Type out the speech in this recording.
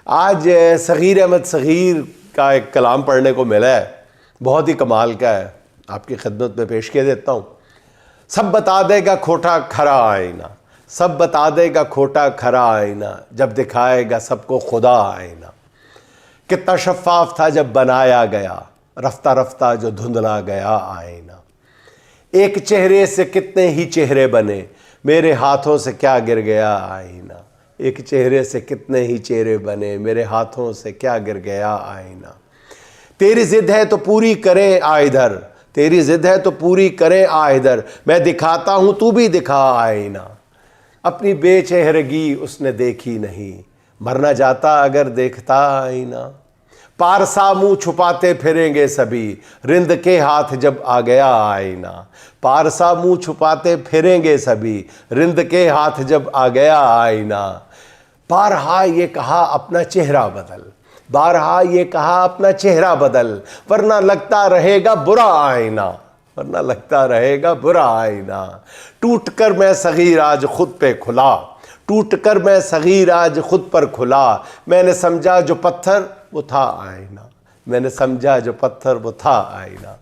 आज सग़ीर अहमद सग़ीर का एक कलाम पढ़ने को मिला है, बहुत ही कमाल का है, आपकी खिदमत में पेश किया देता हूँ। सब बता देगा खोटा खरा आईना, सब बता देगा खोटा खरा आईना, जब दिखाएगा सबको खुदा आईना। कितना शफ़ाफ था जब बनाया गया, रफ्ता रफ्ता जो धुंधला गया आईना। एक चेहरे से कितने ही चेहरे बने, मेरे हाथों से क्या गिर गया आईना। एक चेहरे से कितने ही चेहरे बने, मेरे हाथों से क्या गिर गया आईना। तेरी जिद है तो पूरी करे आ इधर, तेरी जिद है तो पूरी करे आ इधर, मैं दिखाता हूँ तू भी दिखा आईना। अपनी बेचेहरगी उसने देखी नहीं, मरना जाता अगर देखता आईना। पारसा मुँह छुपाते फिरेंगे सभी, रिंद के हाथ जब आ गया आईना। पारसा मुँह छुपाते फिरेंगे सभी, रिंद के हाथ जब आ गया आईना। बारहा ये कहा अपना चेहरा बदल, बारहा ये कहा अपना चेहरा बदल, वरना लगता रहेगा बुरा आईना, वरना लगता रहेगा बुरा आईना। टूट कर मैं सग़ीर आज खुद पे खुला, टूट कर मैं सग़ीर आज खुद पर खुला, मैंने समझा जो पत्थर वो था आईना, मैंने समझा जो पत्थर वो था आईना।